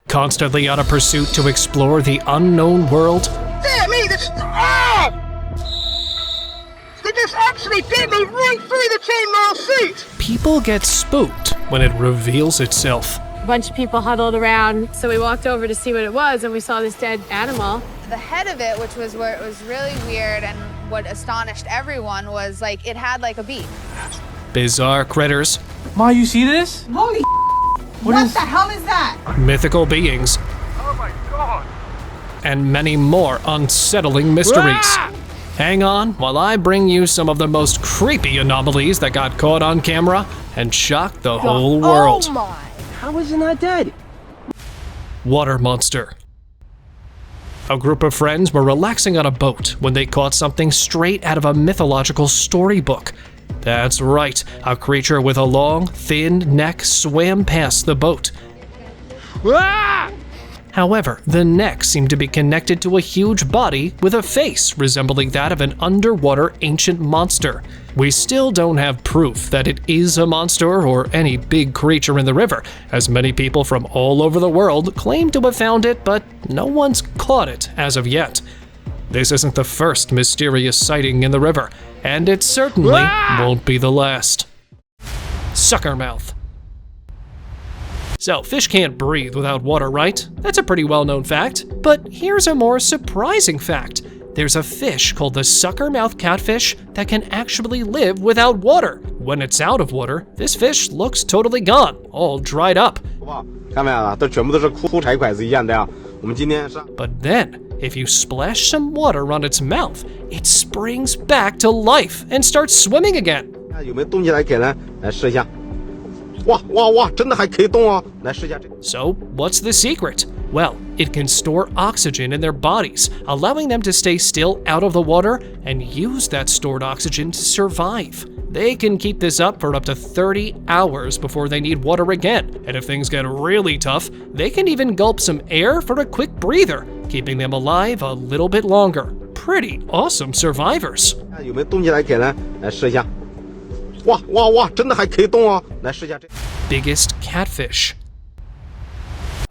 Constantly on a pursuit to explore the unknown world? Damn me, this... Ah! They just actually bit me right through the chainmail seat! People get spooked when it reveals itself. A bunch of people huddled around, so we walked over to see what it was, and we saw this dead animal. The head of it, which was where it was really weird and what astonished everyone, was like it had like a beak. Bizarre critters. Ma, you see this? Holy what the hell is that? Mythical beings. Oh my god! And many more unsettling mysteries. Hang on while I bring you some of the most creepy anomalies that got caught on camera and shocked the whole world. Oh my! How is it not dead? Water monster. A group of friends were relaxing on a boat when they caught something straight out of a mythological storybook. That's right, a creature with a long, thin neck swam past the boat. However, the neck seemed to be connected to a huge body with a face resembling that of an underwater ancient monster. We still don't have proof that it is a monster or any big creature in the river, as many people from all over the world claim to have found it, but no one's caught it as of yet. This isn't the first mysterious sighting in the river, and it certainly won't be the last. Sucker mouth. So, fish can't breathe without water, right? That's a pretty well-known fact. But here's a more surprising fact. There's a fish called the sucker-mouth catfish that can actually live without water. When it's out of water, this fish looks totally gone, all dried up. But then, if you splash some water on its mouth, it springs back to life and starts swimming again. So, what's the secret? Well, it can store oxygen in their bodies, allowing them to stay still out of the water and use that stored oxygen to survive. They can keep this up for up to 30 hours before they need water again, and if things get really tough, they can even gulp some air for a quick breather, keeping them alive a little bit longer. Pretty awesome survivors. Biggest catfish.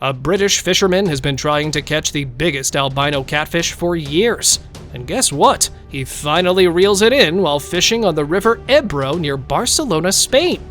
A British fisherman has been trying to catch the biggest albino catfish for years. And guess what? He finally reels it in while fishing on the river Ebro near Barcelona, Spain.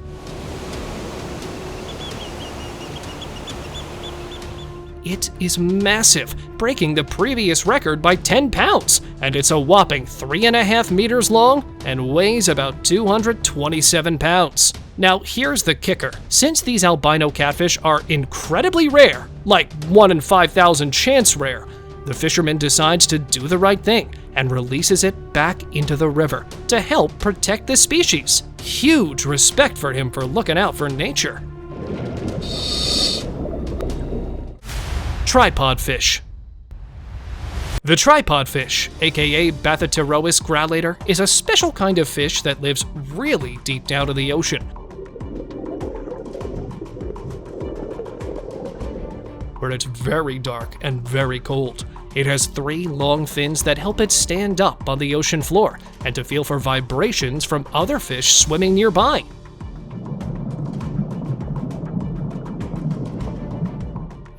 It is massive, breaking the previous record by 10 pounds, and it's a whopping 3.5 meters long and weighs about 227 pounds. Now, here's the kicker. Since these albino catfish are incredibly rare, like 1 in 5,000 chance rare, the fisherman decides to do the right thing and releases it back into the river to help protect the species. Huge respect for him for looking out for nature. Tripod fish. The tripod fish, aka Bathyterois grallator, is a special kind of fish that lives really deep down in the ocean. Where it's very dark and very cold. It has 3 long fins that help it stand up on the ocean floor and to feel for vibrations from other fish swimming nearby.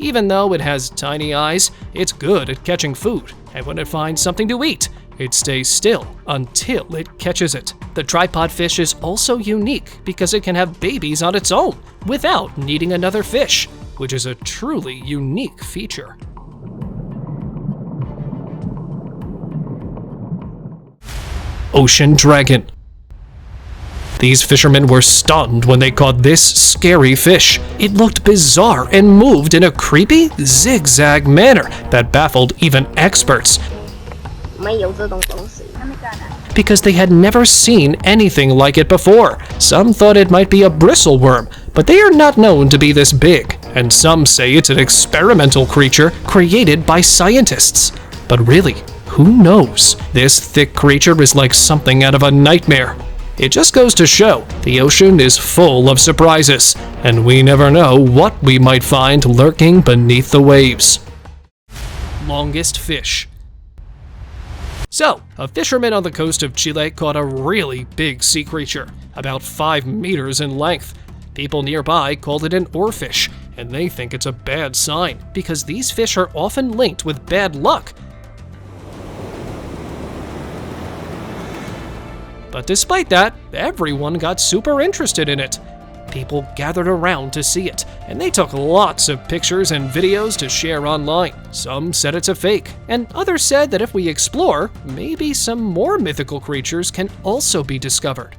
Even though it has tiny eyes, it's good at catching food, and when it finds something to eat, it stays still until it catches it. The tripod fish is also unique because it can have babies on its own without needing another fish, which is a truly unique feature. Ocean dragon. These fishermen were stunned when they caught this scary fish. It looked bizarre and moved in a creepy, zigzag manner that baffled even experts, because they had never seen anything like it before. Some thought it might be a bristleworm, but they are not known to be this big, and some say it's an experimental creature created by scientists. But really, who knows? This thick creature is like something out of a nightmare. It just goes to show, the ocean is full of surprises, and we never know what we might find lurking beneath the waves. Longest fish. So, a fisherman on the coast of Chile caught a really big sea creature, about 5 meters in length. People nearby called it an oarfish, and they think it's a bad sign because these fish are often linked with bad luck. But despite that, everyone got super interested in it. People gathered around to see it, and they took lots of pictures and videos to share online. Some said it's a fake, and others said that if we explore, maybe some more mythical creatures can also be discovered.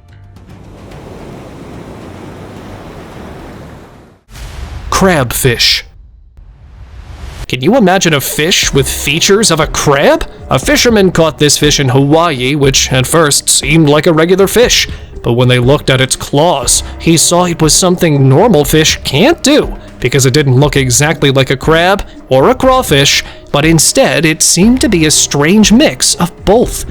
Crabfish. Can you imagine a fish with features of a crab? A fisherman caught this fish in Hawaii, which at first seemed like a regular fish. But when they looked at its claws, he saw it was something normal fish can't do, because it didn't look exactly like a crab or a crawfish, but instead it seemed to be a strange mix of both.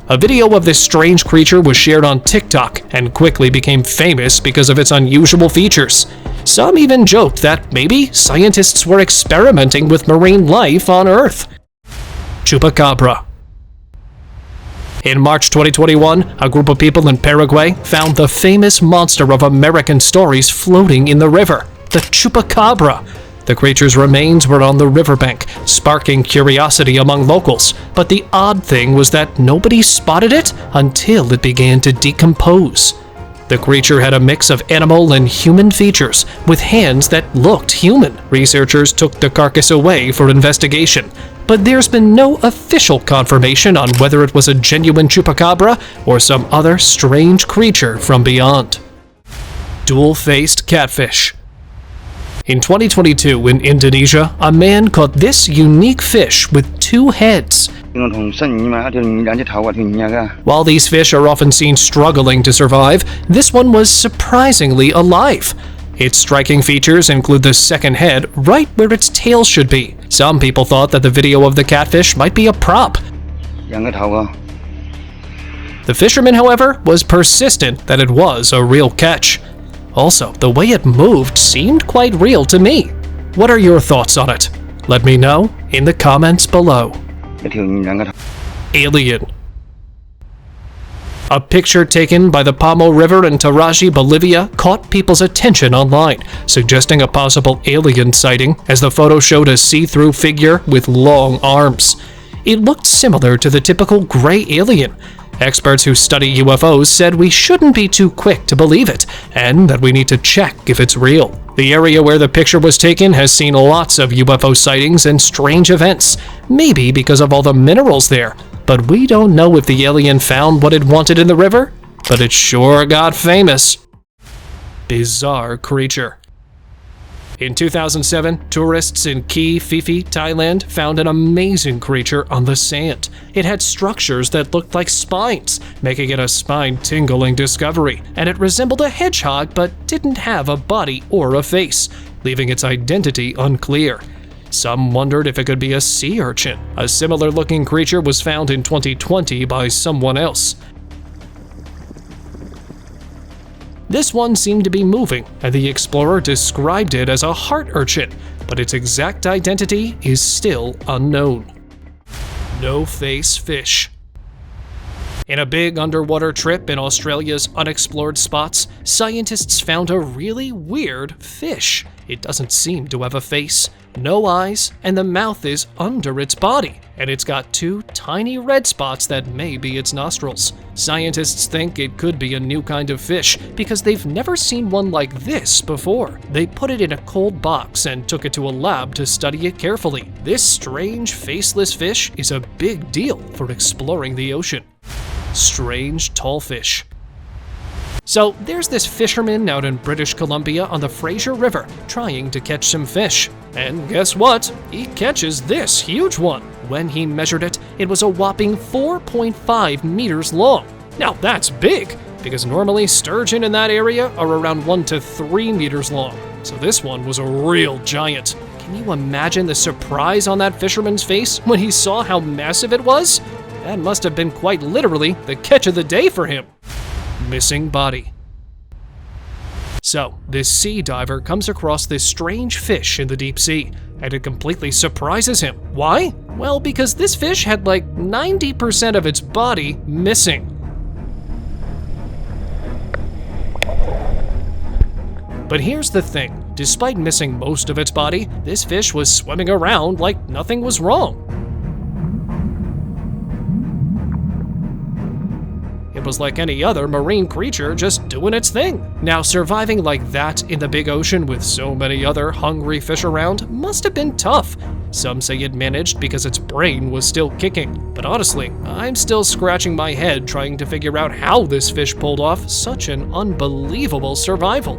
A video of this strange creature was shared on TikTok and quickly became famous because of its unusual features. Some even joked that maybe scientists were experimenting with marine life on Earth. Chupacabra. In March 2021, a group of people in Paraguay found the famous monster of American stories floating in the river, the Chupacabra. The creature's remains were on the riverbank, sparking curiosity among locals, but the odd thing was that nobody spotted it until it began to decompose. The creature had a mix of animal and human features, with hands that looked human. Researchers took the carcass away for investigation, but there's been no official confirmation on whether it was a genuine chupacabra or some other strange creature from beyond. Dual-faced catfish. In 2022 in Indonesia, a man caught this unique fish with two heads. While these fish are often seen struggling to survive, this one was surprisingly alive. Its striking features include the second head right where its tail should be. Some people thought that the video of the catfish might be a prop. The fisherman, however, was persistent that it was a real catch. Also, the way it moved seemed quite real to me. What are your thoughts on it? Let me know in the comments below. Alien. A picture taken by the Pamo River in Taraji, Bolivia, caught people's attention online, suggesting a possible alien sighting as the photo showed a see-through figure with long arms. It looked similar to the typical gray alien. Experts who study UFOs said we shouldn't be too quick to believe it, and that we need to check if it's real. The area where the picture was taken has seen lots of UFO sightings and strange events, maybe because of all the minerals there. But we don't know if the alien found what it wanted in the river, but it sure got famous. Bizarre creature. In 2007, tourists in Key Phi, Thailand found an amazing creature on the sand. It had structures that looked like spines, making it a spine-tingling discovery, and it resembled a hedgehog but didn't have a body or a face, leaving its identity unclear. Some wondered if it could be a sea urchin. A similar-looking creature was found in 2020 by someone else. This one seemed to be moving, and the explorer described it as a heart urchin, but its exact identity is still unknown. No-face fish. In a big underwater trip in Australia's unexplored spots, scientists found a really weird fish. It doesn't seem to have a face, no eyes, and the mouth is under its body, and it's got two tiny red spots that may be its nostrils. Scientists think it could be a new kind of fish because they've never seen one like this before. They put it in a cold box and took it to a lab to study it carefully. This strange, faceless fish is a big deal for exploring the ocean. Strange tall fish. So there's this fisherman out in British Columbia on the Fraser River trying to catch some fish. And guess what? He catches this huge one. When he measured it, it was a whopping 4.5 meters long. Now that's big, because normally sturgeon in that area are around 1 to 3 meters long. So this one was a real giant. Can you imagine the surprise on that fisherman's face when he saw how massive it was? That must have been quite literally the catch of the day for him. Missing body. So, this sea diver comes across this strange fish in the deep sea, and it completely surprises him. Why? Well, because this fish had like 90% of its body missing. But here's the thing. Despite missing most of its body, this fish was swimming around like nothing was wrong. It was like any other marine creature just doing its thing. Now, surviving like that in the big ocean with so many other hungry fish around must have been tough. Some say it managed because its brain was still kicking. But honestly, I'm still scratching my head trying to figure out how this fish pulled off such an unbelievable survival.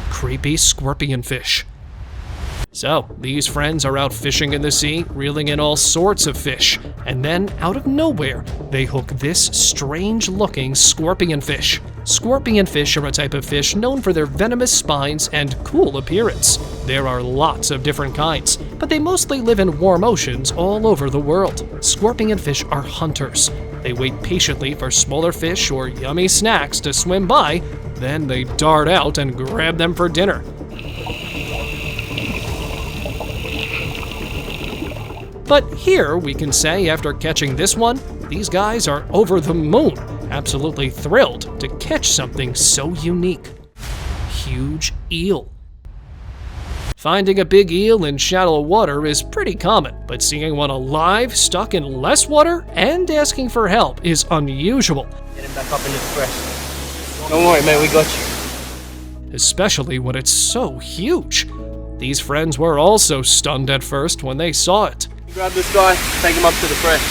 Creepy scorpion fish. So, these friends are out fishing in the sea, reeling in all sorts of fish, and then, out of nowhere, they hook this strange-looking scorpion fish. Scorpion fish are a type of fish known for their venomous spines and cool appearance. There are lots of different kinds, but they mostly live in warm oceans all over the world. Scorpion fish are hunters. They wait patiently for smaller fish or yummy snacks to swim by, then they dart out and grab them for dinner. But here we can say after catching this one, these guys are over the moon, absolutely thrilled to catch something so unique. Huge eel. Finding a big eel in shallow water is pretty common, but seeing one alive, stuck in less water, and asking for help is unusual. Get him back up into the fresh. Don't worry, man, we got you. Especially when it's so huge. These friends were also stunned at first when they saw it. Grab this guy, take him up to the fresh.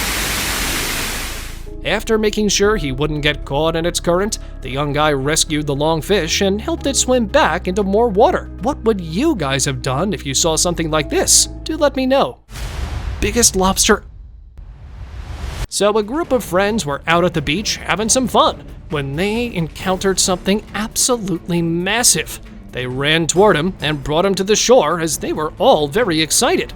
After making sure he wouldn't get caught in its current, the young guy rescued the long fish and helped it swim back into more water. What would you guys have done if you saw something like this? Do let me know. Biggest lobster. So a group of friends were out at the beach having some fun when they encountered something absolutely massive. They ran toward him and brought him to the shore as they were all very excited.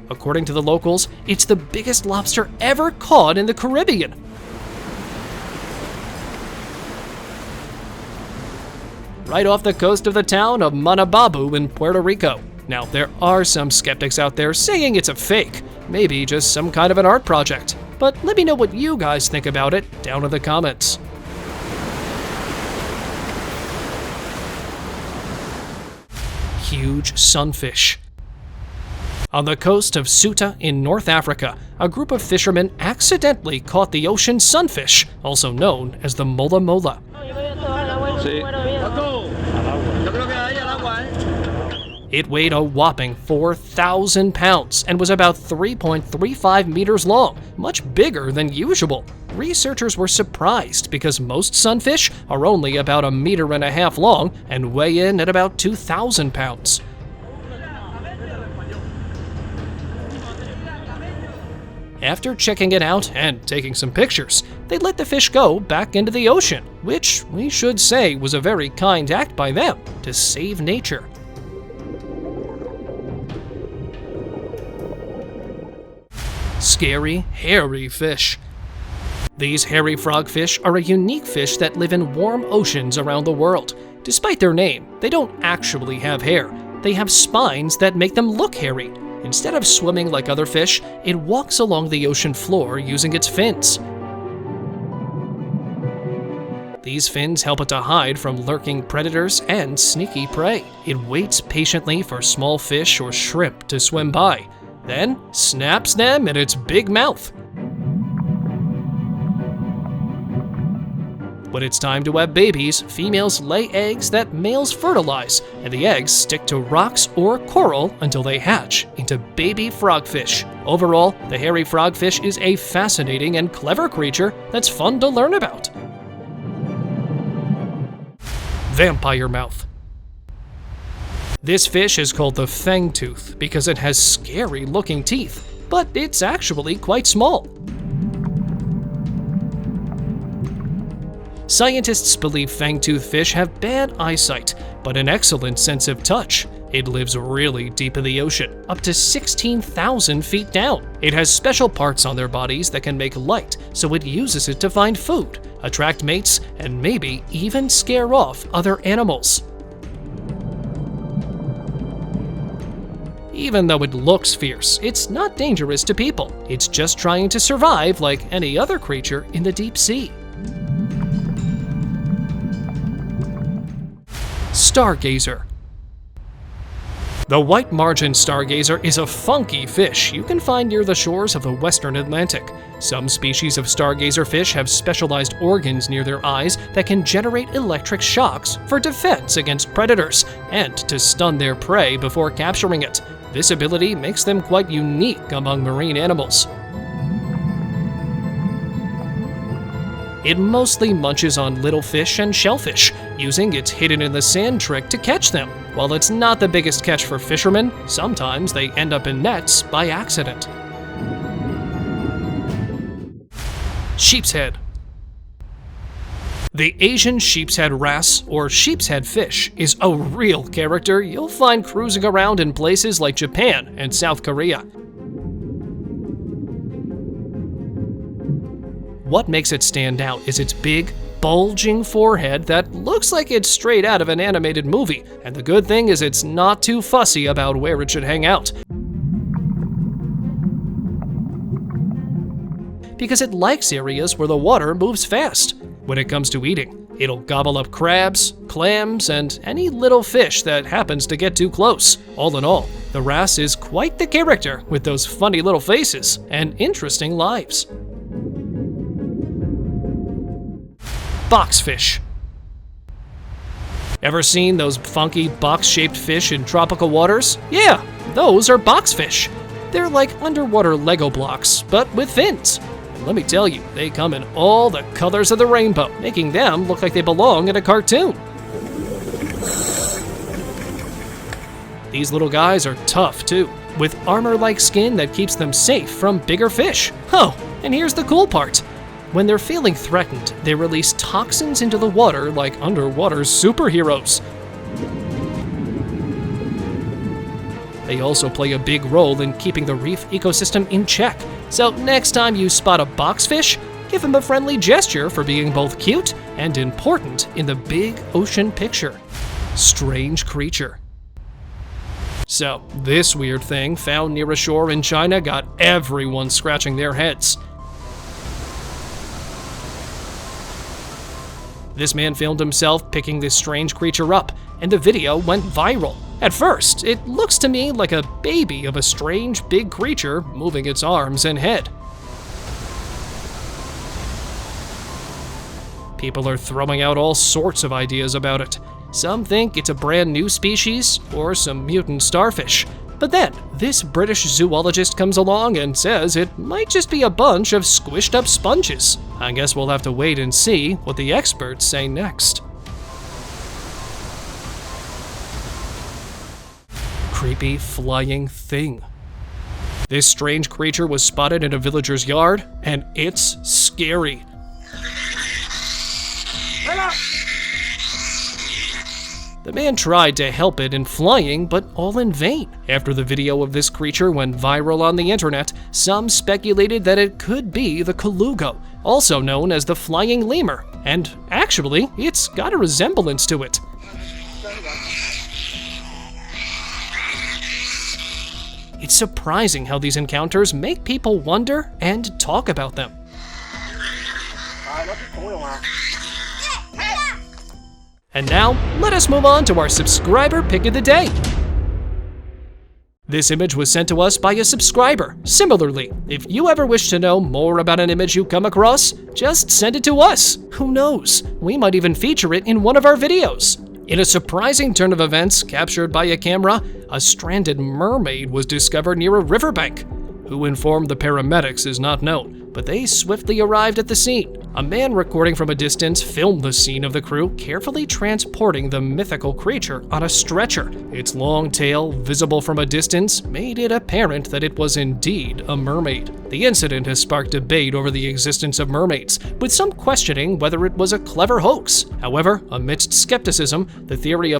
According to the locals, it's the biggest lobster ever caught in the Caribbean. Right off the coast of the town of Manababu in Puerto Rico. Now, there are some skeptics out there saying it's a fake, maybe just some kind of an art project. But let me know what you guys think about it down in the comments. Huge sunfish. On the coast of Ceuta in North Africa, a group of fishermen accidentally caught the ocean sunfish, also known as the mola mola. It weighed a whopping 4,000 pounds and was about 3.35 meters long, much bigger than usual. Researchers were surprised because most sunfish are only about 1.5 meters long and weigh in at about 2,000 pounds. After checking it out and taking some pictures, they let the fish go back into the ocean, which we should say was a very kind act by them to save nature. Scary, hairy fish. These hairy frogfish are a unique fish that live in warm oceans around the world. Despite their name, they don't actually have hair. They have spines that make them look hairy. Instead of swimming like other fish, it walks along the ocean floor using its fins. These fins help it to hide from lurking predators and sneaky prey. It waits patiently for small fish or shrimp to swim by, then snaps them in its big mouth. When it's time to have babies, females lay eggs that males fertilize, and the eggs stick to rocks or coral until they hatch into baby frogfish. Overall, the hairy frogfish is a fascinating and clever creature that's fun to learn about. Vampire mouth. This fish is called the fangtooth because it has scary-looking teeth, but it's actually quite small. Scientists believe fangtooth fish have bad eyesight, but an excellent sense of touch. It lives really deep in the ocean, up to 16,000 feet down. It has special parts on their bodies that can make light, so it uses it to find food, attract mates, and maybe even scare off other animals. Even though it looks fierce, it's not dangerous to people. It's just trying to survive like any other creature in the deep sea. Stargazer. The white margin stargazer is a funky fish you can find near the shores of the western Atlantic. Some species of stargazer fish have specialized organs near their eyes that can generate electric shocks for defense against predators and to stun their prey before capturing it. This ability makes them quite unique among marine animals. It mostly munches on little fish and shellfish, using its hidden in the sand trick to catch them. While it's not the biggest catch for fishermen, sometimes they end up in nets by accident. Sheep's head. The Asian sheep's head wrasse, or sheep's head fish, is a real character you'll find cruising around in places like Japan and South Korea. What makes it stand out is its big, bulging forehead that looks like it's straight out of an animated movie, and the good thing is it's not too fussy about where it should hang out, because it likes areas where the water moves fast. When it comes to eating, it'll gobble up crabs, clams, and any little fish that happens to get too close. All in all, the wrasse is quite the character with those funny little faces and interesting lives. Boxfish. Ever seen those funky box-shaped fish in tropical waters? Yeah, those are boxfish. They're like underwater Lego blocks, but with fins. And let me tell you, they come in all the colors of the rainbow, making them look like they belong in a cartoon. These little guys are tough too, with armor-like skin that keeps them safe from bigger fish. Oh, and here's the cool part. When they're feeling threatened, they release toxins into the water like underwater superheroes. They also play a big role in keeping the reef ecosystem in check. So next time you spot a boxfish, give him a friendly gesture for being both cute and important in the big ocean picture. Strange creature. So, this weird thing found near a shore in China got everyone scratching their heads. This man filmed himself picking this strange creature up, and the video went viral. At first, it looks to me like a baby of a strange big creature moving its arms and head. People are throwing out all sorts of ideas about it. Some think it's a brand new species or some mutant starfish. But then, this British zoologist comes along and says it might just be a bunch of squished up sponges. I guess we'll have to wait and see what the experts say next. Creepy flying thing. This strange creature was spotted in a villager's yard, and it's scary. The man tried to help it in flying, but all in vain. After the video of this creature went viral on the internet, some speculated that it could be the Colugo, also known as the flying lemur, and actually, it's got a resemblance to it. It's surprising how these encounters make people wonder and talk about them. And now, let us move on to our subscriber pick of the day. This image was sent to us by a subscriber. Similarly, if you ever wish to know more about an image you come across, just send it to us. Who knows, we might even feature it in one of our videos. In a surprising turn of events captured by a camera, a stranded mermaid was discovered near a riverbank. Who informed the paramedics is not known, but they swiftly arrived at the scene. A man recording from a distance filmed the scene of the crew carefully transporting the mythical creature on a stretcher. Its long tail, visible from a distance, made it apparent that it was indeed a mermaid. The incident has sparked debate over the existence of mermaids, with some questioning whether it was a clever hoax. However, amidst skepticism, the theory of